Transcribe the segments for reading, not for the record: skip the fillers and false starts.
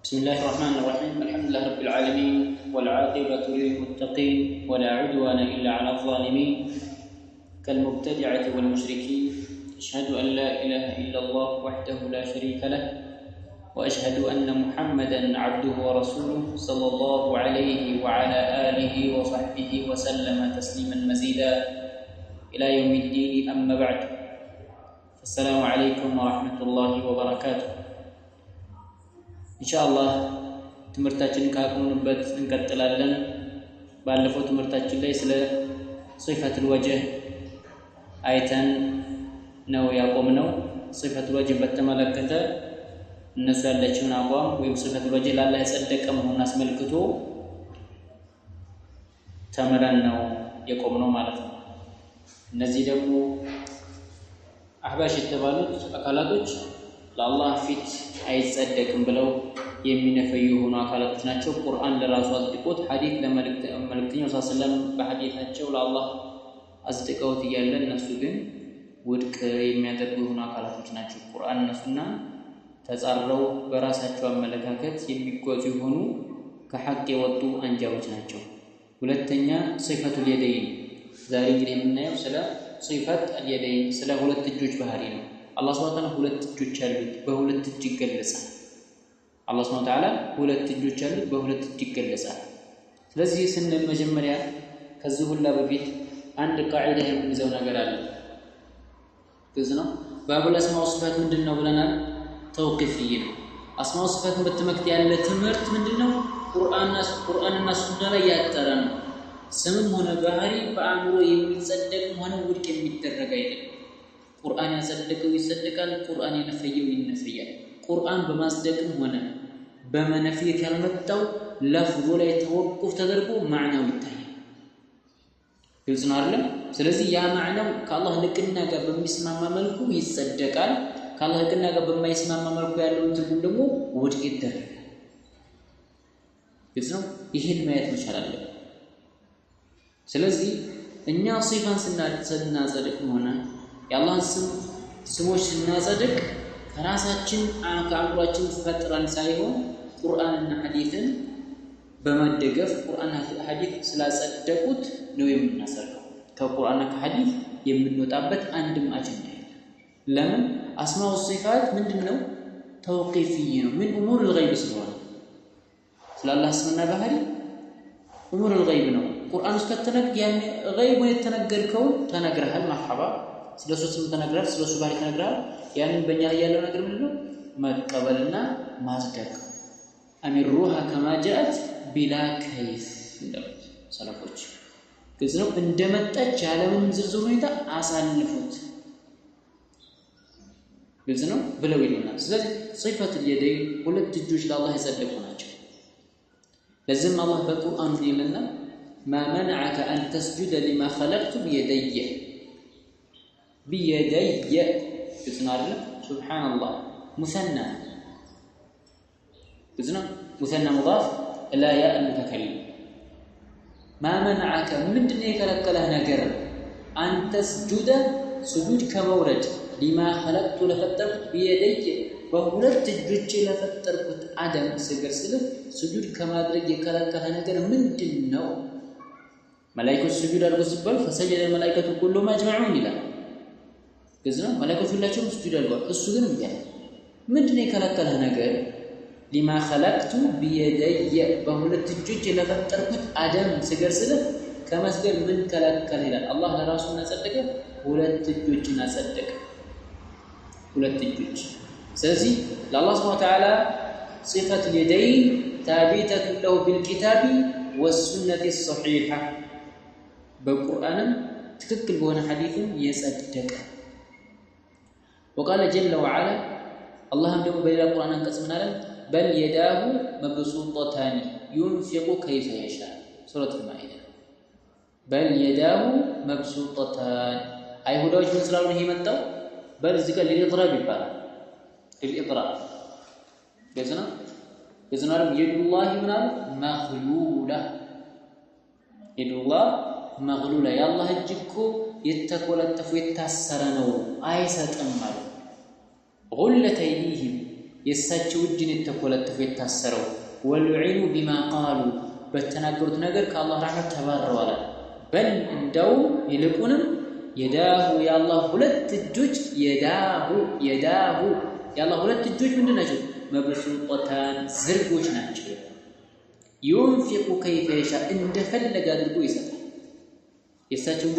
بسم الله الرحمن الرحيم. الحمد لله رب العالمين والعاقبة للمتقين ولا عدوان إلا على الظالمين كالمبتدعة والمشركين. أشهد أن لا إله إلا الله وحده لا شريك له وأشهد أن محمدا عبده ورسوله صلى الله عليه وعلى آله وصحبه وسلم تسليما مزيدا إلى يوم الدين. أما بعد، السلام عليكم ورحمة الله وبركاته. ኢንሻአላህ ትምህርታችንን ካቆምንበት እንቀጥላለን። ባለፈው ትምህርታችን ላይ ስለ ሲፈቱል ወጅህ አይተን ነው ያቆምነው። ሲፈቱል ወጅህ በተመለከተ እነሱ ያላቸውን አቋም ወይም ሲፈቱል ወጅህ ለአላህ የጸደቀ መሆኑን አስመልክቶ ተምረን ነው የቆምነው ማለት ነው። እነዚህ ደግሞ አህባሽ የተባሉት አካላቶች ለአላህ ፊት አይጸደቅም ብለው የሚነፈዩ የሆኑ አካላቶች ናቸው። ቁርአን ለራሱ አጽድቆት ሐዲስ ለመልእክተኛው ሰለላሁ በሐዲሳቸው ለአላህ አጽድቀውት እያለ እነሱ ግን ውድቅ የሚያደርጉ የሆኑ አካላቶች ናቸው። ቁርአን እነሱና ተጻረው በራሳቸው አመለካከት የሚጓዙ የሆኑ ከሐቅ የወጡ አንጃዎች ናቸው። ሁለተኛ ሲፈቱል የደይን። ዛሬ እንግዲህ የምናየው ስለ ሲፈት አልየደይን ስለ ሁለት እጆች ባህሪ ነው። አላህ ሱብሓነሁ ወተዓላ ሁለት እጆች አሉት፣ በሁለት እጅ ይገለጻል። አላህ ሱብሓነሁ ወተዓላ ሁለት እጆች አሉት፣ በሁለት እጅ ይገለጻል። ስለዚህ ስንል መጀመሪያ ከዚህ ሁላ በፊት አንድ ቃዒዳ የምንይዘው ነገር አለ። ግልጽ ነው። ባቡል አስማኡ ወሲፋት ምንድነው ብለናል? ተውቂፍይ ነው። አስማኡ ወሲፋትን በተመለከተ ያለ ትምህርት ምንድነው? ቁርአንና ሱና ላይ ያጠረ ነው። ስምም ሆነ ባህሪ በአእምሮ የሚጸደቅም ሆነ ውድቅ የሚደረግ አይደለም። ቁርአን ያጸደቀው ይጸደቃል፣ ቁርአን የነፈየው ይነፈያል። ቁርአን በማጽደቅም ሆነ በመነፍይ ካልመጣው ለፍዙ ላይ ተወቁፍ ተደርጎ ማዕናው ይታያል። ግልጽ ነው አይደል? ስለዚህ ያ ማዕናው ከአላህ ልቅና ጋር በሚስማማ መልኩ ይጸደቃል፣ ከአላህ ልቅና ጋር በማይስማማ መልኩ ያለውን ትርጉም ደግሞ ውድቅ ይደረጋል። ግልጽ ነው። ይሄን ማየት መቻል አለብን። ስለዚህ እኛ ሲፋን ስናጸድቅ ሆነ የአላህን ስሞች ስናጸድቅ ከራሳችን ከአእምሯችን ፈጥረን ሳይሆን ቁርአንና ሐዲስን በመደገፍ ቁርአንና ሐዲስ ስላጸደቁት ነው የምናጸድቀው። ከቁርአንና ከሐዲስ የምንወጣበት አንድም አጀንዳ የለም። ለምን? አስማኡ ወሲፋት ምንድነው? ተውቂፍይ ነው። ምን ኡሙሩል ገይብ ስለሆነ ስለ አላህ ስምና ባህሪ ኡሙሩል ገይብ ነው። ቁርአን ውስጥ ከተነገረ ያን ገይብ የተነገርከውን ተነግረሃል፣ መርሐባ ስለሱ ስም ተነግረሃል፣ ስለሱ ባህሪ ተነግረሃል። ያንን በእኛ ላይ ያለው ነገር ምንድነው? መቀበልና ማጽደቅ። አሚሩሃ ከማ ጃአት ቢላ ከይፍ እንደሉት ሰለፎች። ግልጽ ነው። እንደመጣች ያለምንም ዝርዝር ሁኔታ አሳልፉት። ግልጽ ነው ብለው ይሉናል። ስለዚህ ሲፈቱል የደይን ሁለት እጆች ለአላህ የጸደቁ ናቸው። ለዚህም አላህ በቁርአን ይልና ማ መነዐከ አን ተስጁደ ሊማ ኸለቅቱ ቢየደየ بيدي بتنار سبحان الله مثنى بتنار مثنى مضاف لا ياء المتكلم. ما منعك من دنيا كلكله نجر أن تسجد سجود كمورد لما خلقت لفترت بيدي وولدت الجج لفترت عدم سجر سله سجود كما درج كلكله نجر من دنيا ملائكة السجود الرسول فسجد الملائكة كلهم أجمعون إلى ግዝና መላእክቶች ሁላቸውም ስጁድ አድርገዋል። እሱ ግን ይያል ምንድነው የከለከለህ ነገር? ሊማ ኸለቅቱ ቢየደየ በሁለት እጆች ለፈጠርኩት አደም ስገር ስለ ከመስገድ ምን ከለከለ ይላል። አላህ ለራሱ አጸደቀ፣ ሁለት እጆችን አጸደቀ። ሁለት እጆች። ስለዚህ ለአላህ ሱብሓነሁ ወተዓላ ሲፈቱል የደይን ታቢተቱ ለሁ ቢልኪታቢ ወሱነቲ ሶሒሓ በቁርአንም ትክክል በሆነ ሐዲስም የጸደቀ። وقال جل وعلا الله هم دمو بليل القرآن انقسم منالا بل يداه مبسوطتان ينفق كيف يشاء سورة المائدة. بل يداه مبسوطتان أي هدوش من سلالون هي متو بل ذكر للإضراب يبقى للإضراب بيزنا يد الله منال مغلولة. يد الله مغلولة يا الله اجكو يتكولتف يتاسر ነው አይሰጥም ማለት غلت أيديهم የሳቸው እጅን የተኮለተፈ የታሰረው ወልዑኑ ቢማ ቃሉ በተናገሩት ነገር ከአላህ ረሕመት ተባረዋል። በል እንደው ይልቁንም የዳሁ የአላህ ሁለት እጆች የዳሁ የአላህ ሁለት እጆች ምንድን ናቸው? መብሱጠታን ዝርጎች ናቸው። ዩንፊቁ ከይፈ የሻ እንደፈለገ አድርጎ ይሰጣል። የእሳቸው እጅ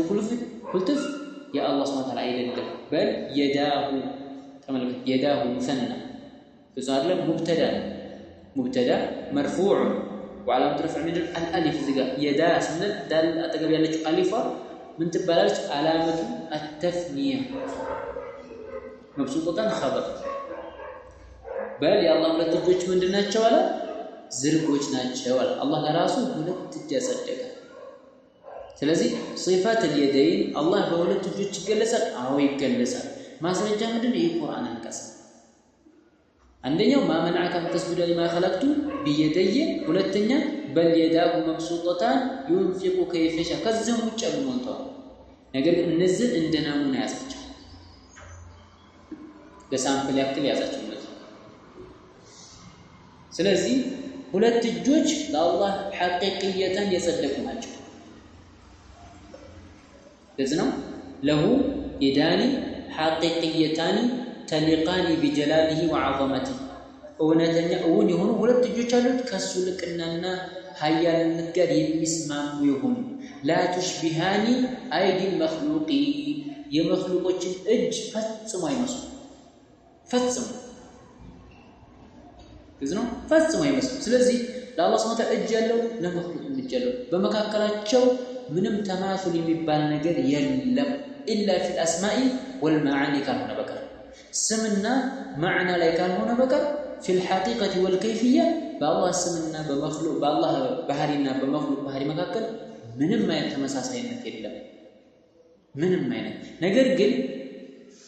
ኩልትፍ የአላህ ሱብሓነሁ ወተዓላ አይደለም። በል የዳሁ ተመልከት፣ የዳሁ ሙሰና ብዙ አይደለም። ሙብተዳ መርፉዕ وعلامة رفع من الألف زجا يدا سنة دال أتقبل على ألفا من تبالج علامة التثنية مبسوطة خبر بل يا الله ولا تجوج من دنا شوالا زرقوج ناتشوالا الله لراسه ولا تجسد جا سلازي صفات اليدين الله ولا تجوج جلسا أو يجلسا ما سنجا من دنا القرآن الكسر አንደኛው ማመናከ ተስቢደ ለማ خلقቱ بيديه ሁለተኛ በል የዳሁ መብሱጠታን ينفق كيف يشاء ከዚህም ውጭ ሞልተዋል። ነገር ግን እነዚህ እንደ ናሙና ያዛቸው ለሳምፕል ያክል ያዛቸው ነው። ስለዚህ ሁለት እጆች ለአላህ ሐቂቂየተን የጸደቁ ናቸው። ለዚህ ነው ለሁ የዳኒ ሐቂቂየታኒ ተሊቃኒ ቢጀላሊሂ ወዐዘመቲሂ እውነተኛ እውን የሆኑ ሁለት እጆች አሉት ከሱ ልቅናና ሀያልነት ጋር የሚስማሙ የሆኑ ላ ቱሽቢሃኒ አይዲል መኽሉቂ የመኽሉቆችን እጅ ፈጽሞ አይመስሉ ፈጽሞ እዚህ ነው ፈጽሞ አይመስሉ። ስለዚህ ለአላህ ሱብሓነሁ ወተዓላ እጅ ያለው ለመኽሉቅ እጅ ያለው በመካከላቸው ምንም ተማሱል የሚባል ነገር የለም ኢላ ፊል አስማኢ ወልመዓኒ ካልሆነ በቀር ስምና ማዕና ላይ ካልሆነ በቀር ፊል ሐቂቀቲ ወልከይፊያ በአላህ ስምና በመኽሉቅ በአላህ ባህሪና በመኽሉቅ ባህሪ መካከል ምንም አይነት ተመሳሳይነት የለም። ምንም አይነት ነገር ግን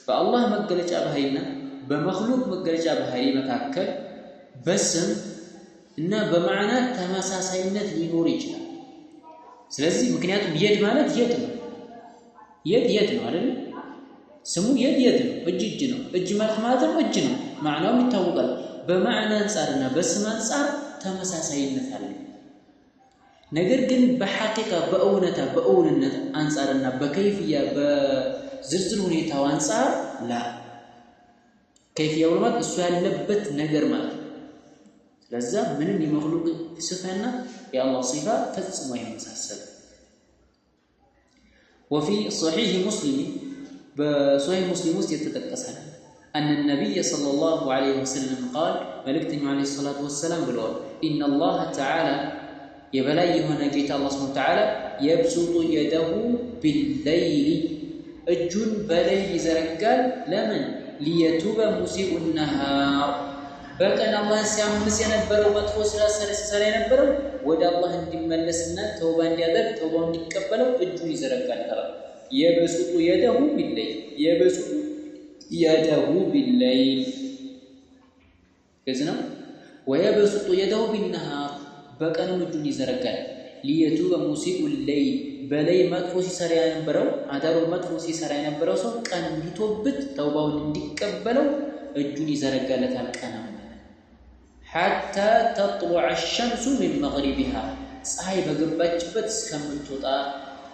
በአላህ መገለጫ ባህሪና በመኽሉቅ መገለጫ ባህሪ መካከል በስም እና በማዕና ተመሳሳይነት ሊኖር ይችላል። ስለዚህ ምክንያቱም የድ ማለት የድ ነው። የድ ነው አይደል? ስሙ የድ ነው፣ እጅ ነው። እጅ ማለት ነው እጅ ነው። ማዕናውም ይታወቃል። በማዕና አንፃርና በስም አንፃር ተመሳሳይነት አለ። ነገር ግን በሐቂቃ በእውንነት አንፃርና በከይፍያ በዝርዝር ሁኔታው አንፃር ላ ከይፍያው ማለት እሱ ያለበት ነገር ማለት ነው። ስለዛ ምንም የመኽሉቅ ሲፋና የአላህ ሲፋ ፈጽሞ አይመሳሰልም። وفي صحيح مسلم بصحيح مسلم يتذكر أن النبي صلى الله عليه وسلم قال ملكتني عليه الصلاة والسلام بالوال إن الله تعالى يبلي هنا جيت الله سبحانه وتعالى يبسط يده بالليل الجن بليه زرقال لمن ليتوب مسيء النهار بكن الله سيامس ينبرو مطفو سلا ينبرو ودا الله እንዲመለስና ተውባ እንዲያደርግ ተውባው እንዲቀበለው እጁን ይዘረጋል ተባለ። يبسط يده بالليل يبسط يده بالليل كذا ويبسط يده بالنهار በቀንም እጁን ይዘረጋል። ليتوب مسيء الليل በላይ መጥፎ ሲሰራ የነበረው አዳሩ መጥፎ ሲሰራ የነበረው ሰው ቀን እንዲቶብት ተውባውን እንዲቀበለው እጁን ይዘረጋለታል ቀን حتى تطلع الشمس من مغربها ፀሐይ በገባችበት እስከምትወጣ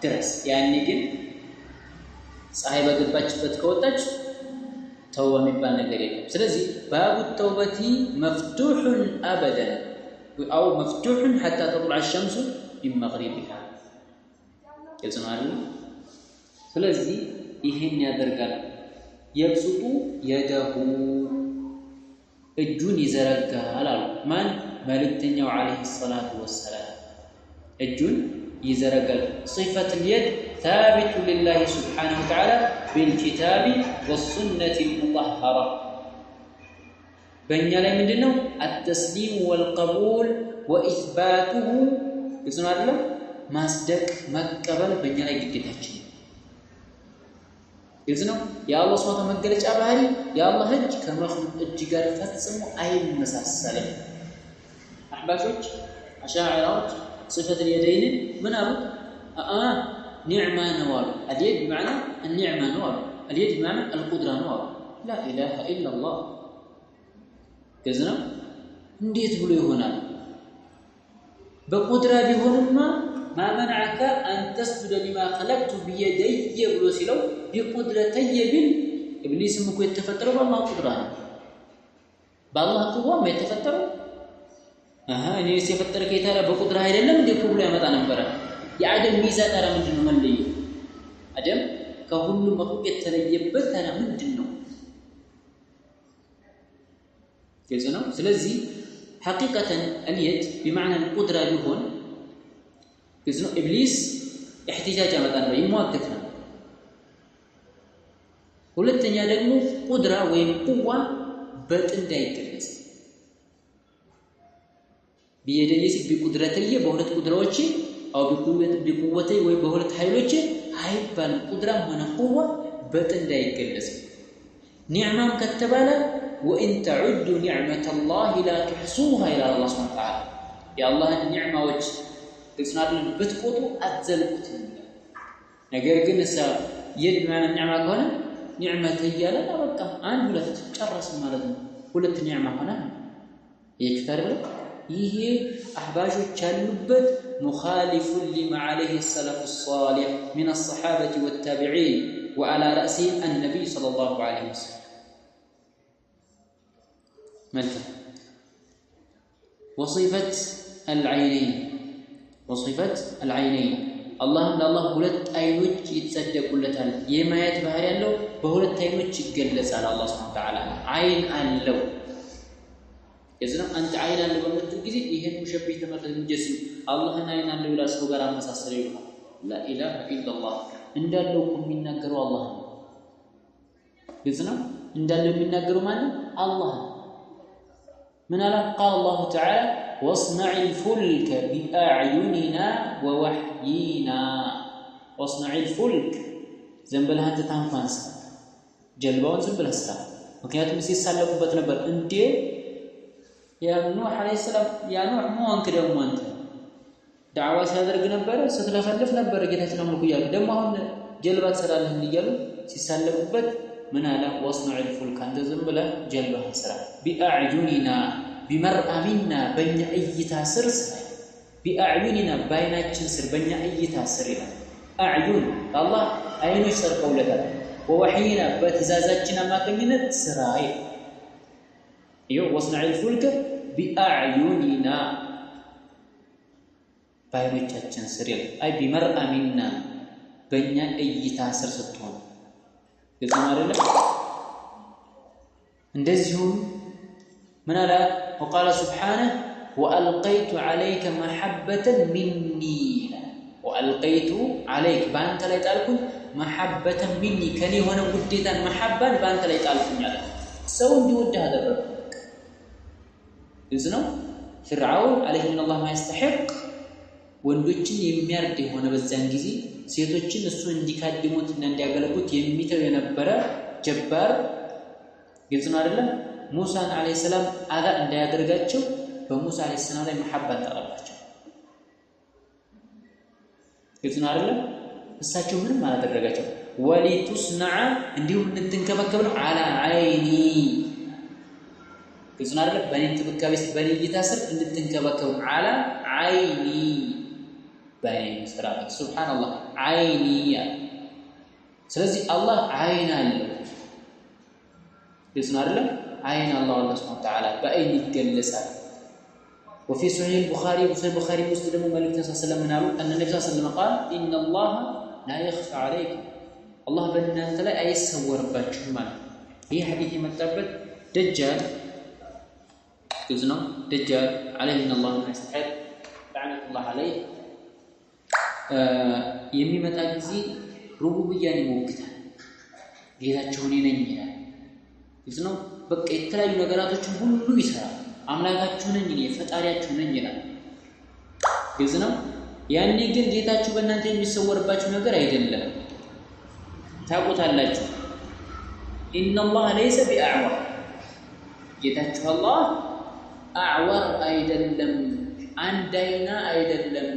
ድረስ ያኔ ግን ፀሐይ በገባችበት ከወጣች ተውባ የሚባል ነገር የለም። ስለዚህ ባቡ ተውበቲ መፍቱሑን አበደን አው መፍቱሑን حتى تطلع الشمس من مغربها ይጽናል። ስለዚህ ይሄን ያደርጋል። يبسط يده እጁን ይዘረጋል አሉ ማን መልእክተኛው አለይሂ ሰላቱ ወሰላም እጁን ይዘረጋል። صفة اليد ثابت لله سبحانه وتعالى بالكتاب والسنة المطهرة በእኛ ላይ ምንድነው التسليم والقبول وإثباته ይስናል ማስደቅ መቀበል በእኛ ላይ ግዴታችን ይዝነው የአላህ ሱብሓነሁ መገለጫ ባህሪ የአላህ እጅ ከመኽሉቅ እጅ ጋር ፈጽሞ አይመሳሰልም። አህባሾች አሻዒራዎች صفة اليدين من أبو نعمة نوال اليد بمعنى النعمة نوال اليد بمعنى القدرة نوال لا إله إلا الله كذا እንዴት ብሎ ይሆናል በቁድራ ቢሆንማ ما منعك أن تسجد لما خلقت بيدي ብሎ ሲለው بقدرتي ብል ኢብሊስም እኮ የተፈጠረው በአላህ ቁድራ ነው በአላህ ቁድራ ነው የተፈጠረው እኔ ሲፈጠር ከይታላ በቁድራ አይደለም እንዴ ብሎ ያመጣ ነበር የአደም ሚዛን አረ ምንድነው መለየ አደም ከሁሉ መخلوق የተለየበት አረ ምንድነው كذا ስለዚህ حقيقة اليد بمعنى القدرة ቢሆን كذا ኢብሊስ احتجاج ያመጣል ይሟገት ነው ሁለተኛ ደግሞ ቁድራ ወይም ቁዋ በጥንድ አይገለጽ بيدي بقدرتي በሁለት ቁድራዎች አው بقوتي ወይ በሁለት ኃይሎች አይባል ቁድራም ሆነ ቁዋ በጥንድ አይገለጽ ኒዕማም ከተባለ وإن تعدوا نعمة الله لا تحصوها إلى الله سبحانه وتعالى يا الله النعمة وجه تسنادن بتقطو أتزلقت ነገር ግን يد معنى النعمة كونه نعمة እያለ በቃ አንድ ሁለት ጨረስ ማለት ነው ሁለት ኒዕማ ሆነ ይክተር ይሄ አህባሾች ያሉበት مخالف لما عليه السلف الصالح من الصحابة والتابعين وعلى رأسهم النبي صلى الله عليه وسلم مثلا وصفة العينين اللهم لا الله ሁለት አይኖች ይጸደቁለታል የማየት ባህሪ ያለው በሁለት አይኖች ይገለጻል አላህ Subhanahu Wa Ta'ala አይን አለው የዝና አንተ አይን አለው በምትል ጊዜ ይሄን ሙሸብህ ተመረተ እንጀስ አላህን አይን አለው ይላል ሰው ጋር አመሳሰለ ይላል لا اله الا الله እንዳለው የሚናገረው አላህ ነው የዝና እንዳለው የሚናገረው ማለት አላህ من قال الله تعالى واصنع الفلك بأعيننا ووحينا واصنع الفلك زنبلها انت تنفانس جلبون زنبلها السلام ምክንያቱም ሲሳለቁበት ነበር እንዴ ያ ኑህ አለይሂ ሰላም ያ ኑህ ሞንክ ደሞ አንተ ዳዕዋ ሲያደርግ ነበር ስትለፈልፍ ነበር ጌታችን አምልኩ ይያሉ ደሞ አሁን ጀልባ ተሰራለህ እንዲያሉ ሲሳለቁበት من على واصنع الفلك عند زنبله جلبه سرا باعيننا بمرء منا بين ايتا سرس باعيننا بايناችን ስር በእኛ እይታ ስር ይላል አዕዩን الله አይኖች ሰርቀውለታል ووحينا በትእዛዛችን አማካኝነት ስራይ ይው واصنع الفلك باعيننا ባይኖቻችን ስር ይላል አይ بمرء منا በእኛ እይታ ስር ስትሆን يزمارله እንደዚሁም ምን አለ وقال سبحانه والقيت عليك محبه مني والقيت عليك بانت ላይ ጣልኩኝ محبه مني ከኔ ሆነ ውዴታን محبان በአንተ ላይ ጣልኩኝ አለ ሰው እንዲወድህ አደረገ ነው ፍርዓውን عليه من الله ما يستحق ወንዶችን የሚያርድ የሆነ በዛን ጊዜ ሴቶችን እሱ እንዲካድሙትና እንዲያገለግሉት የሚተው የነበረ ጀባር ግልጽ ነው አይደለም ሙሳን አለይሂ ሰላም አዛ እንዳያደርጋቸው በሙሳ አለይሂ ሰላም ላይ መሐባ ተቀበላቸው ግልጽ ነው አይደለም እሳቸው ምንም አላደረጋቸው ወሊቱስነዐ እንዲሁም እንድትንከባከብ ነው አላ አይኒ ግልጽ ነው አይደለም በእኔ ተበካቢ በእኔ እይታ ስር እንድትንከባከብ አላ አይኒ باين سرابك سبحان الله عيني ስለዚህ አላህ አይን አለው ይስናር ለ አይን አላህ Subhanahu Wa Ta'ala በአይን ይገለጻል وفي صحيح البخاري مسلم مالك صلى الله عليه وسلم أن النبي صلى الله عليه وسلم قال إن الله لا يخفى عليكم الله በእናንተ ላይ አይሰወርባችሁም ማለት ይህ ሐዲስ የመጣበት ደጃል ግዝና ደጃል عليه من الله ما يستحق لعنة الله عليه የሚመጣ ጊዜ ሩቡብያን ይሞግታል ጌታቸው እኔ ነኝ ይላል ይዝነው በቃ የተለያዩ ነገራቶችን ሁሉ ይሰራል አምላካችሁ ነኝ እኔ ፈጣሪያችሁ ነኝ ይላል ይዝነው ያኔ ግን ጌታችሁ በእናንተ የሚሰወርባችሁ ነገር አይደለም ታውቁታላችሁ ان الله ليس باعور ጌታችሁ አላህ አዕወር አይደለም አንድ አይና አይደለም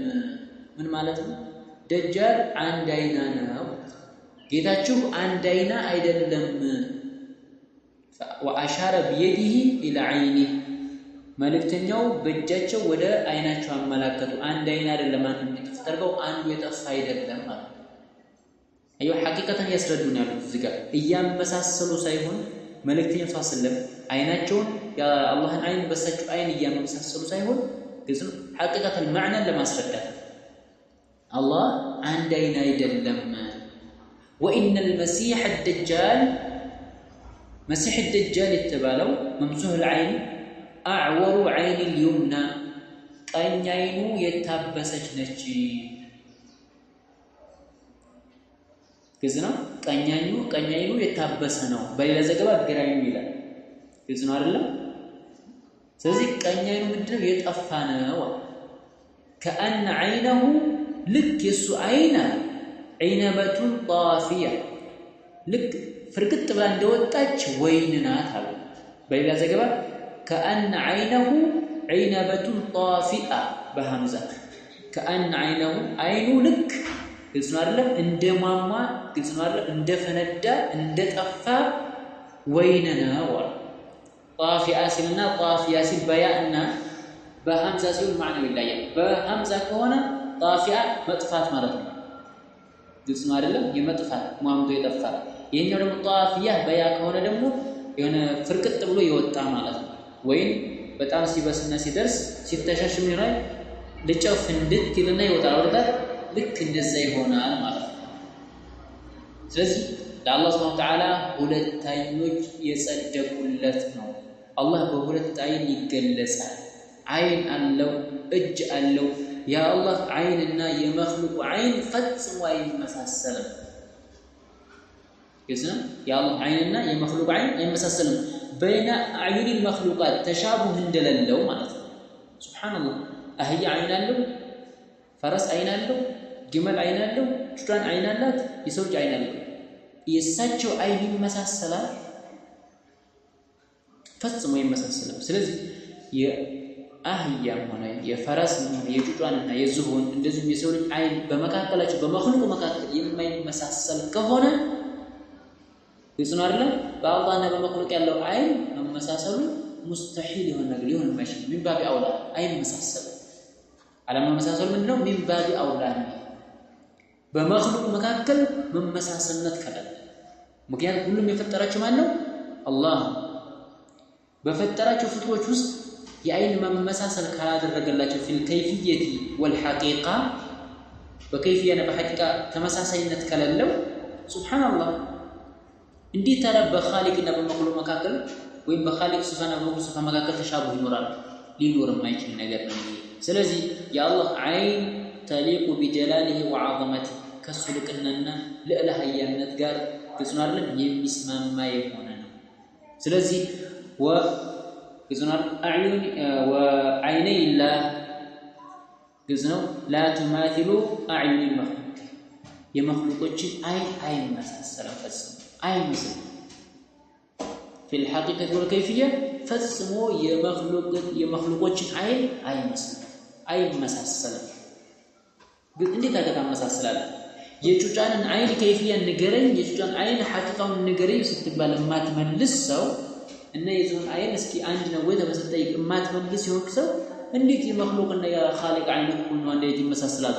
ምን ማለት ነው ደጃል አንድ አይና ነው ጌታችሁ አንድ አይና አይደለም ወአሻረ ቢየዲሂ ኢላ ዐይኒሂ መልእክተኛው በእጃቸው ወደ አይናቸው አመላከቱ። አንድ አይን አይደለም አንዱ እንዲጠፋው አንዱ የጠፋ አይደለም ማለት ነው። አየው ሐቂቀተን ያስረዱን ያሉት እዚህ ጋር እያመሳሰሉ ሳይሆን መልእክተኛው ሰለላሁ አይናቸውን የአላህን አይን በሳቸው አይን እያመሳሰሉ ሳይሆን ግልጽ ሐቂቀተን ማዕናን ለማስረዳት አላህ አንድ አይን አይደለም። ወኢነ المسيح الدجال مسيح الدجال የተባለው መምሱህ العين أعور عين اليمنى ቀኝ አይኑ የታበሰች ነች። ግልጽ ነው። ቀኝ አይኑ የታበሰ ነው። በሌላ ዘገባ ግራ አይኑ ይላል። ግልጽ ነው አይደለም? ስለዚህ ቀኝ አይኑ ምንድነው የጠፋ ነው። ከአን አይነሁ ልክ የሱ አይና ዒነበቱን ጣፊያ ልክ ፍርቅጥ ብላ እንደወጣች ወይን ናት አሉ። በሌላ ዘገባ ከአን አይነሁ ዒነበቱን ጣፊአ በሐምዛ ከአን አይነሁ አይኑ ልክ ግልጽ ነው አይደለም እንደማማ ግልጽ ነው አይደለም እንደፈነዳ እንደጠፋ ወይን ነው። ጣፊአ ሲልና ጣፊያ ሲል በያእና በሐምዛ ሲል ማዕናው ይለያል። በሐምዛ ከሆነ ጣፊያ መጥፋት ማለት ነው። ግልጽ ነው አይደለም የመጥፋት ሟምቶ የጠፋ። ይሄኛው ደግሞ ጣፊያ በያ ከሆነ ደግሞ የሆነ ፍርቅጥ ብሎ የወጣ ማለት ነው። ወይም በጣም ሲበስና ሲደርስ ሲተሻሽ ምን ይላል ልጨፍ እንድትልና ይወጣል ወደታ ልክ እንደዛ ይሆናል ማለት ነው። ስለዚህ ለአላህ Subhanahu Wa Ta'ala ሁለት አይኖች የጸደቁለት ነው። አላህ በሁለት አይን ይገለጻል። አይን አለው፣ እጅ አለው። ያ አላህ አይንና የመኽሉቅ አይን ፈጽሞ አይመሳሰልም። ይስም ያ አላህ አይንና የመኽሉቅ አይን አይመሳሰልም። በይነ አዕዩን المخلوقات ተሻቡህ እንደሌለው ማለት ነው። ሱብሃንአላህ አህያ አይን አለው፣ ፈረስ አይን አለው፣ ግመል አይን አለው፣ ጭራን አይን አላት፣ የሰው ልጅ አይን አለው። የእሳቸው አይን ይመሳሰላል? ፈጽሞ አይመሳሰልም። ስለዚህ የአህያም ሆነ የፈረስ የጭራንና የዝሆን እንደዚሁም የሰው ልጅ አይን በመካከላቸው በመኽሉቅ መካከል የማይመሳሰል ከሆነ ግልጽ ነው አይደለም? በአላህና በመኽሉቅ ያለው አይን መመሳሰሉ ሙስተሒል የሆነ ነገር ሊሆን የማይችል ሚን ባቢ አውላ አይመሳሰልም። አለመመሳሰሉ ምንድነው? ሚን ባቢ አውላ በመኽሉቅ መካከል መመሳሰልነት ካለ ምክንያቱም ሁሉም የፈጠራቸው ማን ነው? አላህ። በፈጠራቸው ፍጥሮች ውስጥ የአይን መመሳሰል ካላደረገላቸው ፊል ከይፍየቲ ወልሐቂቃ በከይፍያና በሐቂቃ ተመሳሳይነት ከሌለው ሱብሃንአላህ እንዴት ታዲያ በኻሊቅና በመኽሉቅ መካከል ወይም በኻሊቅ ሲፋና በመኽሉቅ ሲፋ መካከል ተሻቡህ ይኖራል? ሊኖር የማይችል ነገር ነው። ስለዚህ የአላህ አይን ተሊቁ ቢጀላሊሂ ወዐዘመቲሂ ከሱ ልቅናና ልዕለ ኃያልነት ጋር ግጽናል የሚስማማ የሆነ ነው። ስለዚህ ግጽናል አዕዩን ወዐይነይላህ ግጽነው ላ ቱማቲሉ አዕዩን المخلوق የመኽሉቆችን አይን አይመሳሰልም ፈጽሞ አይመስልም። في الحقيقة والكيفية ፈጽሞ የመኽሉቆችን አይን አይመስልም አይመሳሰልም። ግን እንዴት አገታ መሳሰላል? የጩጫንን አይን ከይፍያ ንገረኝ፣ የጩጫን አይን ሐቂቃውን ንገረኝ ስትባል ማትመልስ ሰው እና የዝሆን አይን እስኪ አንድ ነው ወይ ተበሰጠይ ማትመልስ ይሆን ሰው እንዴት የመኽሉቅና የኻሊቅ አይን ሁሉ አንድ ይመሳሰላል?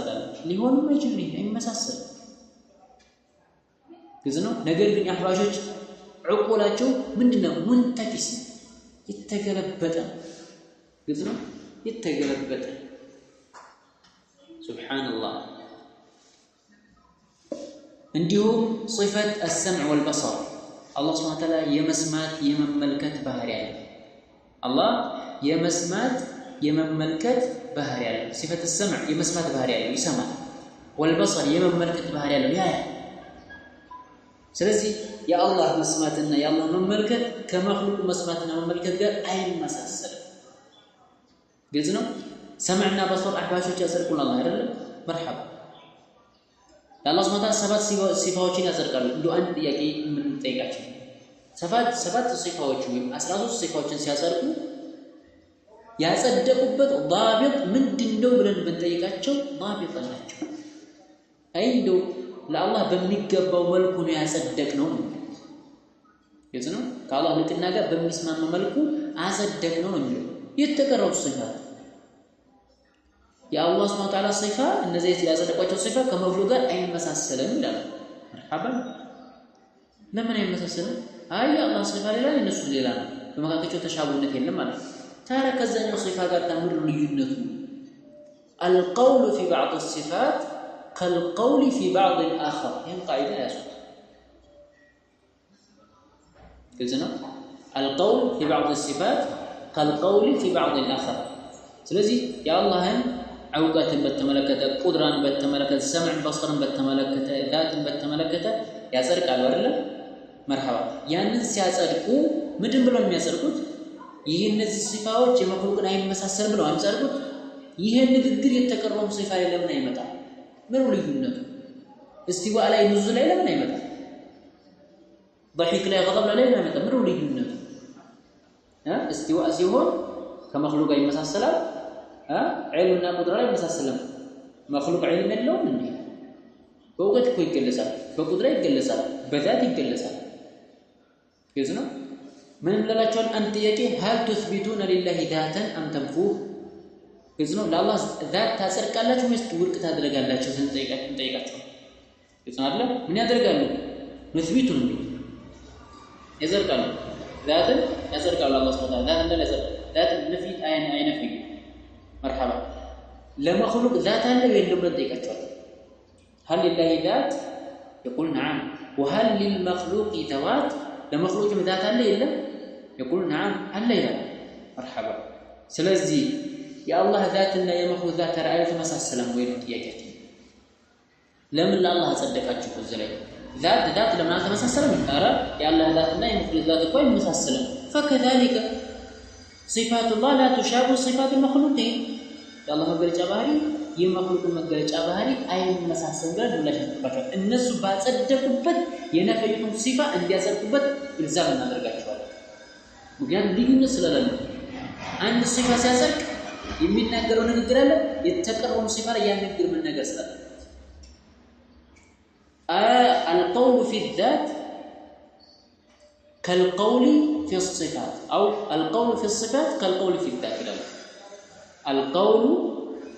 ሊሆን አይችልም፣ አይመሳሰልም። ግዝ ነው። ነገር ግን አህባሾች ዕቁላቸው ምንድነው? ሙንተቂስ የተገለበጠ ግዝ ነው፣ የተገለበጠ ሱብሃንአላህ። እንዲሁም ሲፈት السمع والبصر አላህ Subhanahu Wa Ta'ala የመስማት የመመልከት ባህሪ ያለው አላህ የመስማት የመመልከት ባህሪ ያለው ሲፈት السمع የመስማት ባህሪ ያለው ይሰማል፣ والبصر የመመልከት ባህሪ ያለው ያያል። ስለዚህ የአላህ መስማትና የአላህ መመልከት ከመኽሉቅ መስማትና መመልከት ጋር አይመሳሰልም። ግልጽ ነው። ሰምዕና በሶር አህባሾች ያጸድቁናል አይደለም? መርሐባ የአላህ Subhanahu Wa Ta'ala ሰባት ሲፋዎችን ያጸድቃሉ። እንደ አንድ ጥያቄ የምንጠይቃቸው ሰባት ሲፋዎች ወይም 13 ሲፋዎችን ሲያጸድቁ ያጸደቁበት ዳቢጥ ምንድነው ብለን ብንጠይቃቸው ዳቢጥ አላቸው። አይንዶ ለአላህ በሚገባው መልኩ ነው ያጸደቅነው ነው። يزنو كالله لكنا جاب بمسمى مملكو أصدقنا نجو يتكرر صفات يا الله سبحانه وتعالى صفة إن زيت لا أصدقوا صفة كمخلوقات أي مساسلة لا مرحبا لما أي مساسلة هاي الله صفة لا ينسوا لنا بما كان كتير تشابهنا كين لما ترى كذا صفة قال تمر لينته القول في بعض الصفات كالقول في بعض الآخر هي قاعدة يا سيد كذا القول في بعض الصفات كالقول في بعض الآخر سلزي يا الله عوقات بتملكته قدرا بتملكته سمع بصرا بتملكته ذات بتملكته يا سرق على ولا مرحبا يعني سياسرقو ምንድን ብለው የሚያሰርቁት ይሄ እነዚህ ሲፋዎች የመخلوቅን አይመሳሰል ብለው አምሰርቁት ይሄ ንግግር የተቀረው ሲፋ ላይ ለምን አይመጣም ምን ልዩነቱ እስቲዋ ላይ ኑዙል ላይ ለምን አይመጣም ضحك ላይ غضب ላይ ለምን አይመጣም ምን ልዩነቱ እስቲዋ ሲሆን ከመخلوቅ አይመሳሰላል علمنا قدرة አይመሳሰልም መخلوق علم የለውም እንዴ በእውቀት እኮ ይገለጻል በቁድራ ይገለጻል በذات ይገለጻል ይዝነው من للاچون انت يكي هل تثبتون لله ذاتا ام تنفوه يزنو لله ذات ታሰርቃላችሁ ወይስ ውድቅ ታደርጋላችሁ እንጠይቃችሁ ይዝነው አይደል ምን ያደርጋሉ نثبتون يزرقالو ذاتا يزرقالو الله سبحانه وتعالى ذات لا يزرق ذات نفي اي نفي مرحبا لمخلوق ذات له يلم እንጠይቃችሁ هل لله ذات يقول نعم وهل للمخلوق ذوات لمخلوق ذات له يلم يقول نعم هل لا مرحبا سلازي يا الله ذاتنا يا مخلوق ذات رأيت مساسلم وين ጥያቄያችን ለምን ለአላህ አጸደቃችሁ እዚህ ذات ለምን አልተመሳሰለም ኧረ ያላህ ذاتና የመخلوق ذات እኮ አይመሳሰልም فكذلك صفات الله لا تشابه صفات المخلوقين ያላህ መገለጫ ባህሪ የመخلوق መገለጫ ባህሪ አይመሳሰልም ጋር ብላችሁ እነሱ ባጸደቁበት የነፈዩትን ሲፋ እንዲያጸድቁበት ኢልዛም እናደርጋቸዋለን ምክንያቱም ልዩነት ስለሌለ አንድ ሲፋ ሲያጸድቅ የሚናገረው ንግግር አለ የተቀረው ሲፋ ያን ንግግር መናገር ስላለ القول في الذات كالقول في الصفات أو القول في الصفات كالقول في الذات القول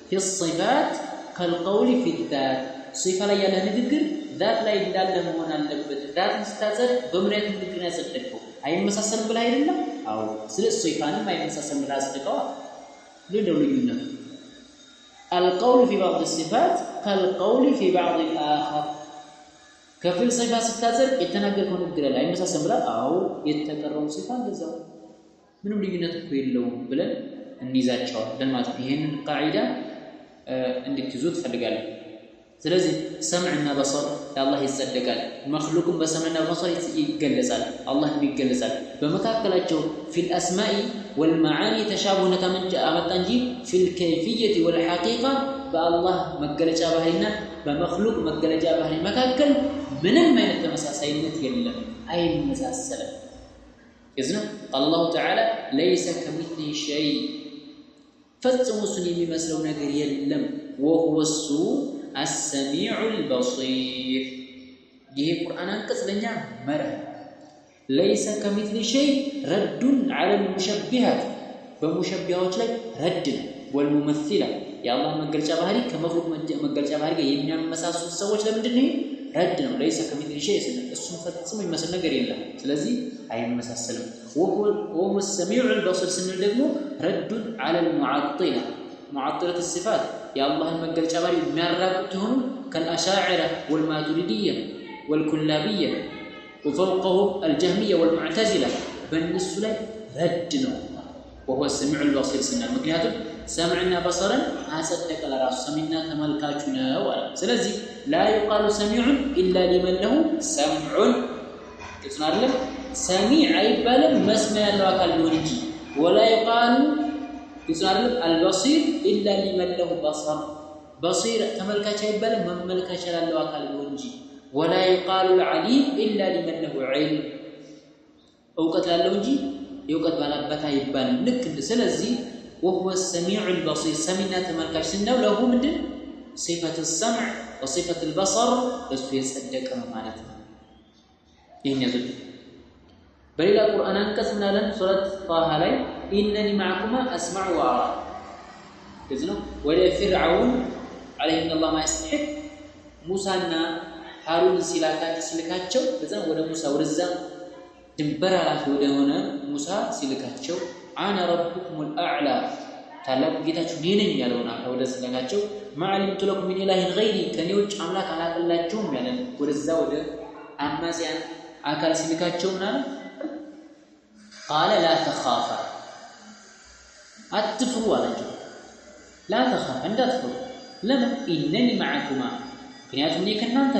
في الصفات كالقول في الذات صفة لا يلا نذكر ذات لا يدل مهون على ذات مستأثر بمريت نذكر ناس تكفو أي مساسل بلا يدل أو سل الصفان ما يمساسل بلا تكفو لدول يجنا القول في بعض الصفات كالقول في بعض الآخر كفيل صفة ستأثر يتناقل كون نذكر لا يمساسل بلا أو يتكرر صفان بزاو منهم يجنا تكفيل لهم بلا النزاع شوار دل ما تفيهن القاعدة عندك تزود فلقال ስለዚህ ሰምዕና በصር ያላህ ይጸደቃል መخلوቅም በሰምዕና በصር ይገለጻል አላህ ይገለጻል በመካከላቸው في الاسماء والمعاني تشابهነት አመጣ እንጂ في الكيفيه والحقيقه በአላህ መገለጫ ባህሪና በመخلوቅ መገለጫ ባህሪ መካከል ምንም አይነት ተመሳሳይነት የለም አይመሳሰልም ይዝነው الله تعالى ليس كمثله شيء ፈጽሞ እሱን የሚመስለው ነገር የለም وهو السميع البصير ይሄ ቁርአን አንቀጽ ለኛ መርህ ليس كمثل شيء رد على المشبهات በሙሸቢሃዎች ላይ ረድ والممثله የአላህ መገለጫ ባህሪ ከመخلوق መገለጫ ባህሪ ጋር የሚያመሳስሉ ሰዎች ለምንድን ነው ረድ ነው ليس كمثل شيء እሱን ፈጽሞ የሚመስል ነገር የለም ስለዚህ አይመሳሰልም وهو السميع البصير ስንል ደግሞ رد على المعطله معطله الصفات يا الله المجل جباري ميرابطهم كالأشاعرة والماتريدية والكلابية وفوقهم الجهمية والمعتزلة بالنسبة له ردنا وهو السميع البصير سنة مكنياته سمعنا بصرا أصدق على رأس سمعنا تملكاتنا ولا سلزي لا يقال سميع إلا لمن له سمع يسمع له سميع عيبال مسمع الله كالمرجي ولا يقال يسمع البصير إلا لمن له بصر بصير تملكاش يبال مملكاش له أكل الونجي ولا يقال العليم إلا لمن له علم أوقات الونجي يوقات بالبتا يبال لك سلزي وهو السميع البصير سمعنا تملكاش سنه له مدن صفة السمع وصفة البصر بس يصدق معناته إيه يزول በሌላ ቁርአን አንቀጽ ምን አለን? ሱረት ጣሃ ላይ ኢነኒ ማዕኩማ አስማዑ ወአራ ከዚህ ነው። ወደ ፊርዓውን አለይሂ ሰላም ያስተሕቅ ሙሳና ሃሩን ሲልካቸው በዛ ወደ ሙሳ ወደዛ ድንበር አላፊ ወደ ሆነ ሙሳ ሲልካቸው አነ ረብኩሙል አዕላ ታላቁ ጌታችሁ እኔ ነኝ ያለውና ወደ ሲልካቸው ማዕሊምቱ ለኩም ሚን ኢላሂን ገይሪ ከኔ ውጭ አምላክ አላቀላችሁም ያለን ወደዛ ወደ አማጺያን አካል ሲልካቸው ምናል ቃለ ላ ተኻፋ አትፍሩ አላቸው። ላ ተኻፋ እንዳትፈሩ ለምን ኢነኒ ማዕኩማ ምክንያቱም እኔ ከእናንተ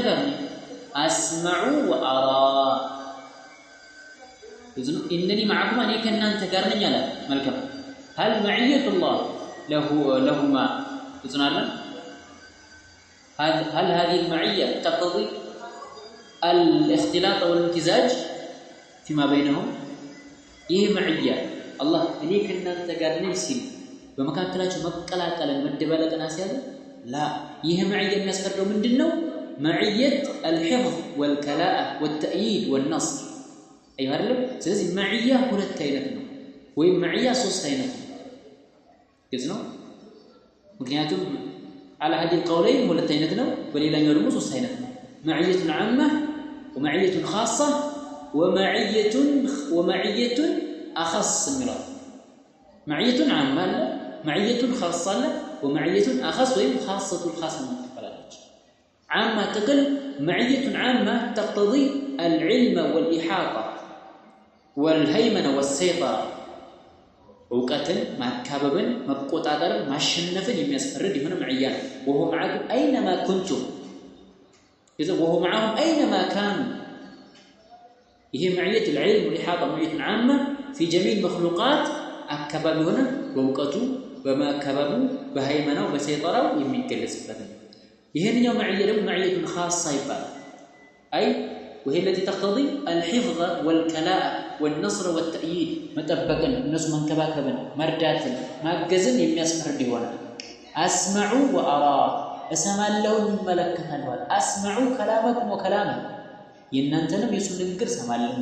ጋር ነኝ አስማዑ ወአራ ኢነኒ ማዕኩማ እኔ ከእናንተ ጋር ነኝ አለ። መልካም هل معية الله لهما يصنعنا هل هذه المعية تقتضي الاختلاط والامتزاج فيما بينهم؟ ይህ معية الله እኔ ከእናንተ ጋር ነኝ ሲል በመካከላቸው መቀላቀልን መደባለቅን አስያዘ? ላ ይህ معية የሚያስፈርደው ምንድነው? معية الحفظ والكلاءة والتأييد والنصر أيها አይደለም። ስለዚህ معية ሁለት አይነት ነው ወይም معية ሶስት አይነት ነው። ግልጽ ነው። ምክንያቱም على هذه القولين ሁለት አይነት ነው፣ በሌላኛው ደግሞ ሶስት አይነት ነው። معية عامة ومعية خاصة ومعية أخص የሚለው معية عامة معية خاصة ومعية أخص ወይም خاصة الخاصة ትባላለች። عامة تقل معية عامة تقتضي العلم والإحاطة والهيمنة والسيطرة እውቀትን ማካበብን መቆጣጠርን ማሸነፍን የሚያስፈርድ የሆነ معية ነው። وهو معكم أينما كنتم إذا وهو معهم أينما كانوا ይሄ معية العلم والإحاطة معية عامة في جميع المخلوقات አካባቢ ሆነ በእውቀቱ በማካበቡ በሃይመናው በሰይጣራው የሚገለጽበት ነው። ይሄንኛው معية ደግሞ معية خاصة ይባላል። أي وهي التي تقتضي الحفظ والكلاء والنصر والتأييد متبقن الناس منكباكبن مرداتن ማገዝን የሚያስፈርድ ይሆናል። أسمع وأرى እሰማለሁ እመለከታለሁ። أسمع كلامكم وكلامه የእናንተንም የሱን ንግግር እሰማለሁ።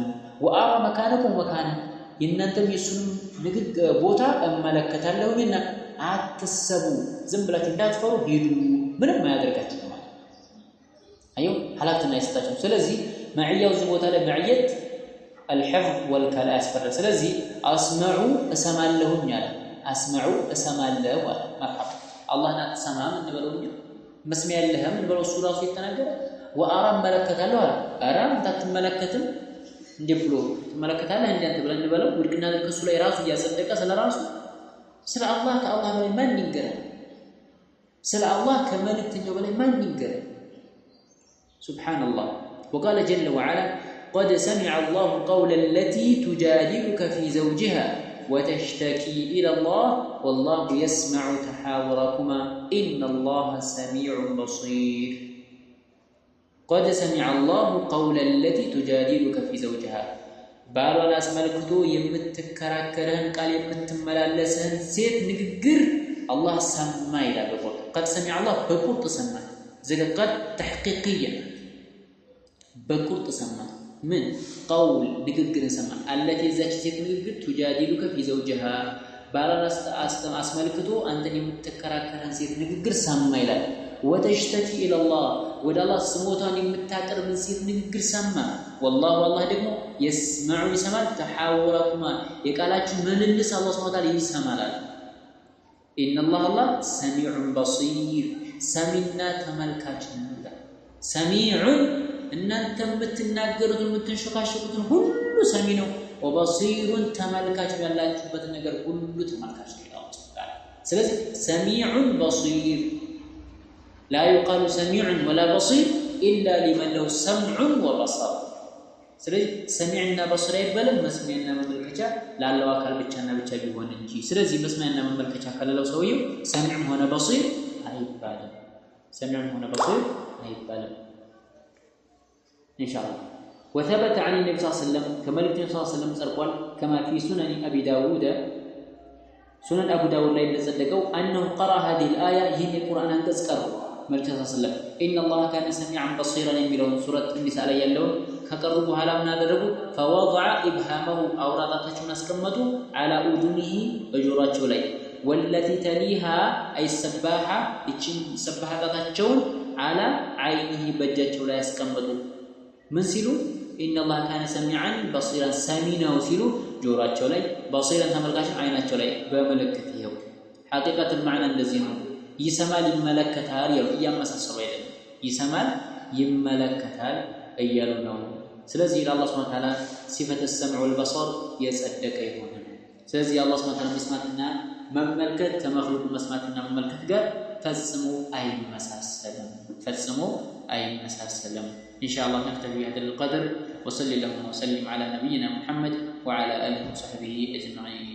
وأرى مكانكم ومكانه የእናንተም የሱን ንግግር ቦታ እመለከታለሁና አትሰቡ፣ ዝም ብላችሁ እንዳትፈሩ ሄዱ፣ ምንም አያደርጋችሁ ማለት አዩ ሐላፍትና ይሰጣችሁ። ስለዚህ معية እዚህ ቦታ ላይ معية الحفظ والكلاء ያስፈራል። ስለዚህ አስመዑ እሰማለሁኝ አለ። አስመዑ እሰማለሁ አለ። መርሐባ አላህን አትሰማም እንበለውኝ መስሚያ የለህም እንበለው እሱ ራሱ የተናገረ ወአራ እመለከታለሁ አለ። አራ እንዳትመለከትም እንደ ብሎ ትመለከታለህ እንደ አንተ ብለን እንበለው ውድቅና ከሱ ላይ ራሱ እያጸደቀ ስለራሱ ስለ አላህ ከአላህ በላይ ማን ይንገራል? ስለ አላህ ከመልእክተኛው በላይ ማን ይንገራል? ሱብሃንአላህ وقال جل وعلا قد سمع الله قول التي تجادلك في زوجها وتشتكي إلى الله والله يسمع تحاوركما إن الله سميع بصير. قد سمع الله قول التي تجادلك في زوجها ባሏን አስመልክቶ የምትከራከረህን ቃል የምትመላለስህን ሴት ንግግር አላህ ሰማ ይላል። በቁርጥ قد سمع الله በቁርጥ ሰማ ዘገቀት ተሕቂቅያ በቁርጥ ሰማ ምን ቀውል ንግግር ሰማ አለቲ ዘች ሴት ንግግር تجادلك في زوجها ባሏን አስመልክቶ አንተን የምትከራከረህን ሴት ንግግር ሰማ ይላል። وتشتكي إلى الله ወደ አላህ ስሞታን የምታቀርብን ሴት ንግግር ሰማ። والله والله ደግሞ يسمع ይሰማል ተሐወረኩማ የቃላችሁ ምልልስ አላህ Subhanahu Wa Ta'ala ይሰማል። إن الله سميع بصير ሰሚና ተመልካች ነው። ሰሚዑ እናንተ የምትናገሩትን የምትንሸካሸኩትን ሁሉ ሰሚ ነው። وبصير ተመልካች ያላችሁበት ነገር ሁሉ ተመልካች ነው። ስለዚህ ሰሚዑ بصير لا يقال سميع ولا بصير إلا لمن له سمع وبصر. ስለዚህ ሰሚዕና በصር አይባልም መስሚዕና መመልከቻ ላለው አካል ብቻና ብቻ ቢሆን እንጂ። ስለዚህ መስሚዕና መመልከቻ ካለው ሰውየው ሰሚዕ ሆነ በصير አይባልም። ሰሚዕ ሆነ በصير አይባልም ኢንሻአላህ። وثبت عن النبي صلى الله عليه وسلم كما النبي صلى الله عليه وسلم ጸድቋል كما في سنن أبي داود سنن أبو داود ላይ እንደጸደቀው أنه قرأ هذه الآية ይህን የቁርአን አንቀጽ ቀርቦ መልእክተኛ ሰለላሁ ኢነላህ ካነ ሰሚዐን በሲራን የሚለውን ሱረት ኒሳ ላይ ያለውን ከቀሩ በኋላ ምን አደረጉ? ፈወضع ኢብሃመሁ አውራጣታቸውን አስቀመጡ አላ ኡዱኒሂ በጆሮአቸው ላይ ወለቲ ተሊሃ አይ ሰባሃ እቺን ሰባሃ ጣታቸውን አላ አይኒሂ በእጃቸው ላይ አስቀመጡ። ምን ሲሉ? ኢነላህ ካነ ሰሚዐን በሲራን ሰሚ ነው ሲሉ ጆሮአቸው ላይ፣ በሲራን ተመልካችን አይናቸው ላይ በምልክት ይኸው ሐቂቀቱል ማዕና እንደዚህ ነው። ይሰማል ይመለከታል ያው እያመሳሰሉ አይደለም። ይሰማል ይመለከታል እያሉ ነው። ስለዚህ ለአላህ ሱብሓነሁ ወተዓላ ሲፈተ ሰምዕ ወልበሰር የጸደቀ ይሆናል። ስለዚህ አላህ ሱብሓነሁ ወተዓላ መስማትና መመልከት ከመኽሉቅ መስማትና መመልከት ጋር ፈጽሞ አይመሳሰልም። ኢንሻአላህ نكتفي بهذا القدر وصلى اللهم وسلم على نبينا محمد وعلى آله وصحبه أجمعين.